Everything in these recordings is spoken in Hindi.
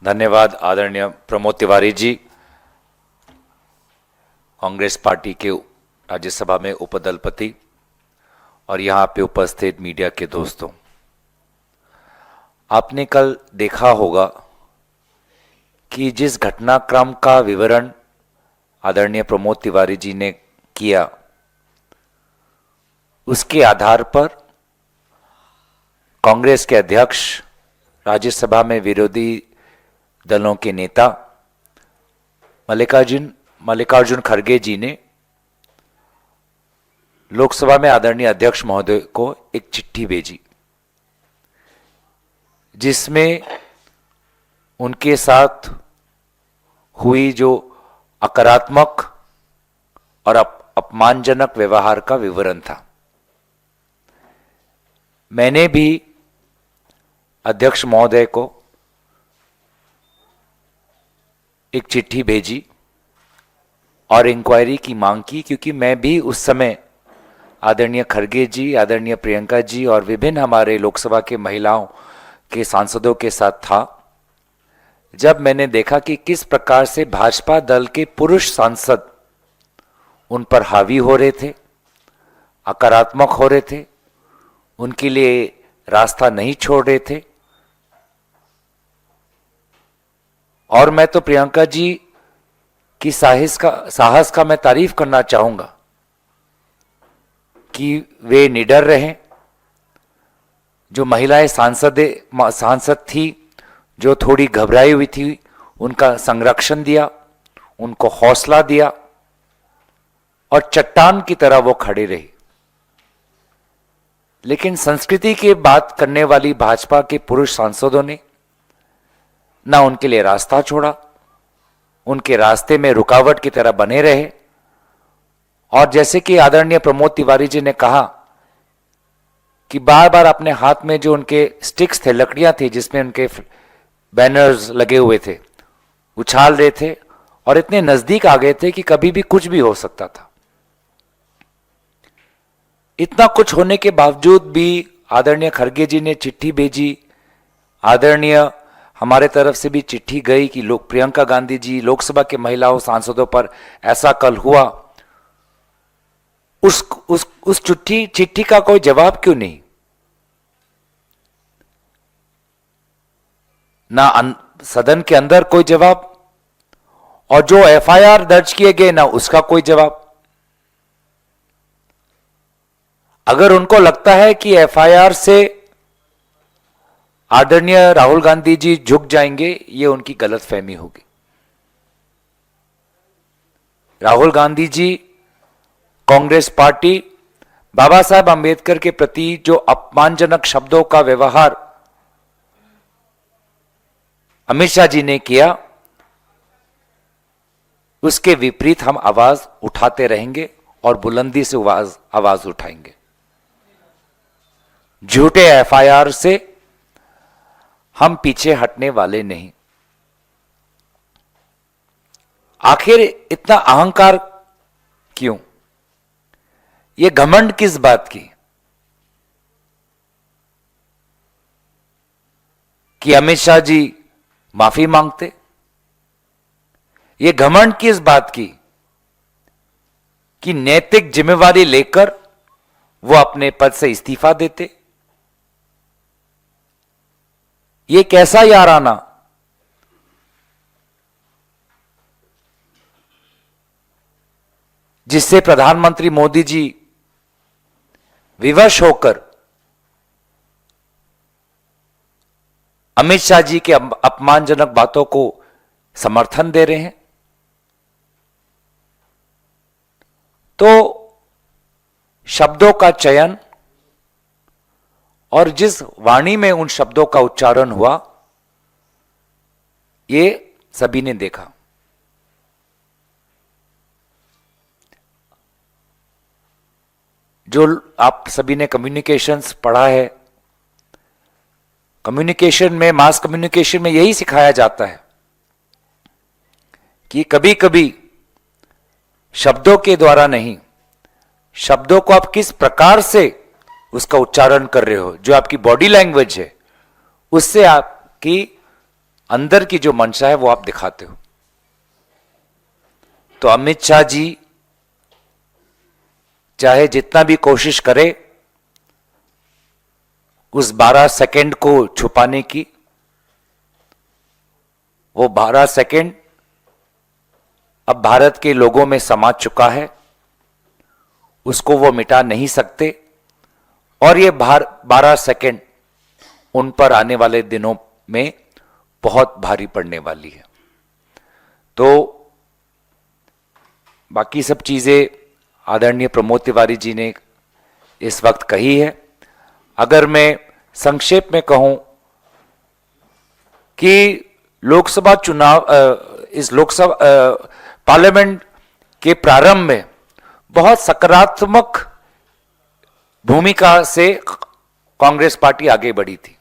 धन्यवाद आदरणीय प्रमोद तिवारी जी, कांग्रेस पार्टी के राज्यसभा में उपदलपति और यहाँ पे उपस्थित मीडिया के दोस्तों। आपने कल देखा होगा कि जिस घटनाक्रम का विवरण आदरणीय प्रमोद तिवारी जी ने किया, उसके आधार पर कांग्रेस के अध्यक्ष, राज्यसभा में विरोधी दलों के नेता मल्लिकार्जुन खड़गे जी ने लोकसभा में आदरणीय अध्यक्ष महोदय को एक चिट्ठी भेजी, जिसमें उनके साथ हुई जो अकारात्मक और अपमानजनक व्यवहार का विवरण था। मैंने भी अध्यक्ष महोदय को एक चिट्ठी भेजी और इंक्वायरी की मांग की, क्योंकि मैं भी उस समय आदरणीय खड़गे जी, आदरणीय प्रियंका जी और विभिन्न हमारे लोकसभा के महिलाओं के सांसदों के साथ था, जब मैंने देखा कि किस प्रकार से भाजपा दल के पुरुष सांसद उन पर हावी हो रहे थे, आक्रामक हो रहे थे, उनके लिए रास्ता नहीं छोड़ रहे थे। और मैं तो प्रियंका जी की साहस का मैं तारीफ करना चाहूंगा कि वे निडर रहे। जो महिलाएं सांसद थी, जो थोड़ी घबराई हुई थी, उनका संरक्षण दिया, उनको हौसला दिया और चट्टान की तरह वो खड़े रहे। लेकिन संस्कृति की बात करने वाली भाजपा के पुरुष सांसदों ने ना उनके लिए रास्ता छोड़ा, उनके रास्ते में रुकावट की तरह बने रहे। और जैसे कि आदरणीय प्रमोद तिवारी जी ने कहा कि बार बार अपने हाथ में जो उनके स्टिक्स थे, लकड़ियां थी जिसमें उनके बैनर्स लगे हुए थे, उछाल रहे थे और इतने नजदीक आ गए थे कि कभी भी कुछ भी हो सकता था। इतना कुछ होने के बावजूद भी आदरणीय खड़गे जी ने चिट्ठी भेजी, आदरणीय हमारे तरफ से भी चिट्ठी गई कि प्रियंका गांधी जी, लोकसभा के महिलाओं सांसदों पर ऐसा कल हुआ। उस चिट्ठी का कोई जवाब क्यों नहीं? ना सदन के अंदर कोई जवाब, और जो एफआईआर दर्ज किए गए ना उसका कोई जवाब। अगर उनको लगता है कि एफआईआर से आदरणीय राहुल गांधी जी झुक जाएंगे, ये उनकी गलतफहमी होगी। राहुल गांधी जी, कांग्रेस पार्टी, बाबा साहब अंबेडकर के प्रति जो अपमानजनक शब्दों का व्यवहार अमित शाह जी ने किया, उसके विपरीत हम आवाज उठाते रहेंगे और बुलंदी से आवाज उठाएंगे। झूठे एफआईआर से हम पीछे हटने वाले नहीं। आखिर इतना अहंकार क्यों? ये घमंड किस बात की कि अमित शाह जी माफी मांगते? ये घमंड किस बात की कि नैतिक जिम्मेवारी लेकर वो अपने पद से इस्तीफा देते? ये कैसा याराना? जिससे प्रधानमंत्री मोदी जी विवश होकर अमित शाह जी के अपमानजनक बातों को समर्थन दे रहे हैं। तो शब्दों का चयन और जिस वाणी में उन शब्दों का उच्चारण हुआ, ये सभी ने देखा। जो आप सभी ने कम्युनिकेशंस पढ़ा है, कम्युनिकेशन में, मास कम्युनिकेशन में यही सिखाया जाता है कि कभी कभी शब्दों के द्वारा नहीं, शब्दों को आप किस प्रकार से उसका उच्चारण कर रहे हो, जो आपकी बॉडी लैंग्वेज है, उससे आपकी अंदर की जो मंशा है वो आप दिखाते हो। तो अमित शाह जी चाहे जितना भी कोशिश करे उस 12 सेकंड को छुपाने की, वो 12 सेकंड अब भारत के लोगों में समा चुका है, उसको वो मिटा नहीं सकते। और ये 12 सेकंड उन पर आने वाले दिनों में बहुत भारी पड़ने वाली है। तो बाकी सब चीजें आदरणीय प्रमोद तिवारी जी ने इस वक्त कही है। अगर मैं संक्षेप में कहूं कि लोकसभा चुनाव, इस लोकसभा पार्लियामेंट के प्रारंभ में बहुत सकारात्मक भूमिका से कांग्रेस पार्टी आगे बढ़ी थी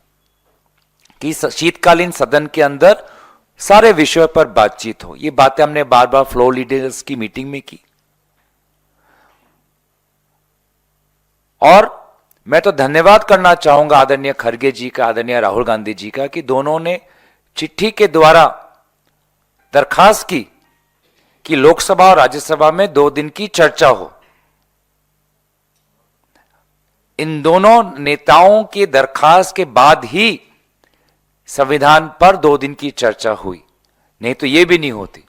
कि शीतकालीन सदन के अंदर सारे विषयों पर बातचीत हो। ये बातें हमने बार बार फ्लोर लीडर्स की मीटिंग में की। और मैं तो धन्यवाद करना चाहूंगा आदरणीय खड़गे जी का, आदरणीय राहुल गांधी जी का, कि दोनों ने चिट्ठी के द्वारा दरखास्त की कि लोकसभा और राज्यसभा में 2 दिन की चर्चा हो। इन दोनों नेताओं की दरखास्त के बाद ही संविधान पर 2 दिन की चर्चा हुई, नहीं तो यह भी नहीं होती।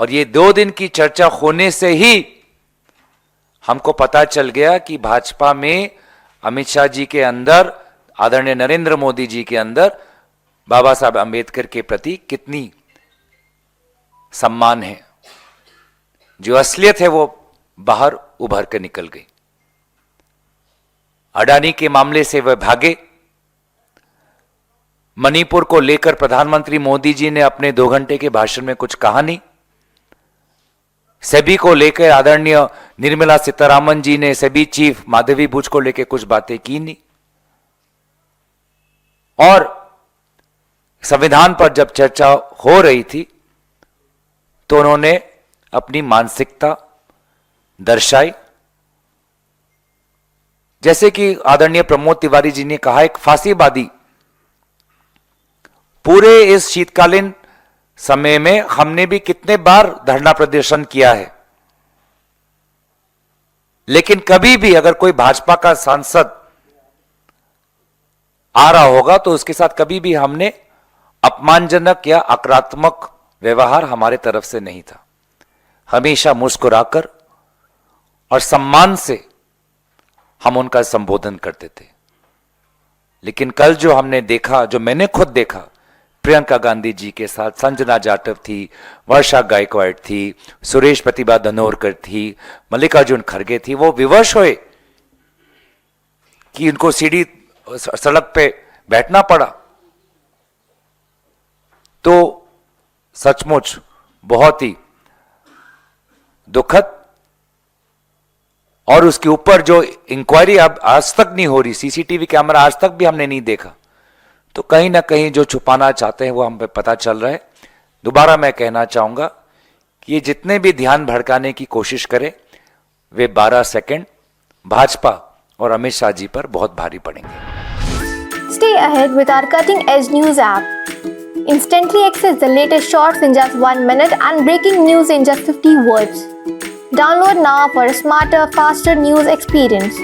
और ये 2 दिन की चर्चा होने से ही हमको पता चल गया कि भाजपा में अमित शाह जी के अंदर, आदरणीय नरेंद्र मोदी जी के अंदर बाबा साहब अंबेडकर के प्रति कितनी सम्मान है। जो असलियत है वो बाहर उभर कर निकल गई। अडानी के मामले से वह भागे। मणिपुर को लेकर प्रधानमंत्री मोदी जी ने अपने 2 घंटे के भाषण में कुछ कहा नहीं। सेबी को लेकर आदरणीय निर्मला सीतारामन जी ने सेबी चीफ माधवी बुच को लेकर कुछ बातें की नहीं। और संविधान पर जब चर्चा हो रही थी तो उन्होंने अपनी मानसिकता दर्शाई। जैसे कि आदरणीय प्रमोद तिवारी जी ने कहा, एक फांसीवादी। पूरे इस शीतकालीन समय में हमने भी कितने बार धरना प्रदर्शन किया है, लेकिन कभी भी अगर कोई भाजपा का सांसद आ रहा होगा तो उसके साथ कभी भी हमने अपमानजनक या आक्रामक व्यवहार हमारे तरफ से नहीं था। हमेशा मुस्कुराकर और सम्मान से हम उनका संबोधन करते थे। लेकिन कल जो हमने देखा, जो मैंने खुद देखा, प्रियंका गांधी जी के साथ संजना जाटव थी, वर्षा गायकवाड़ थी, सुरेश प्रतिभा धनोरकर थी, मल्लिकार्जुन खड़गे थी, वो विवश हुए कि उनको सीढ़ी सड़क पे बैठना पड़ा। तो सचमुच बहुत ही दुखद। और उसके ऊपर जो इंक्वायरी अब आज तक नहीं हो रही, सीसीटीवी कैमरा आज तक भी हमने नहीं देखा, तो कहीं ना कहीं जो छुपाना चाहते हैं वो हमें पता चल रहा है। दोबारा मैं कहना चाहूंगा कि ये जितने भी ध्यान भड़काने की कोशिश करें वे 12 सेकंड भाजपा और अमित शाह जी पर बहुत भारी पड़ेंगे। Stay ahead with our cutting-edge news app. Instantly access the latest shorts in just 1 minute and breaking news in just 50 words. Download now for a smarter, faster news experience.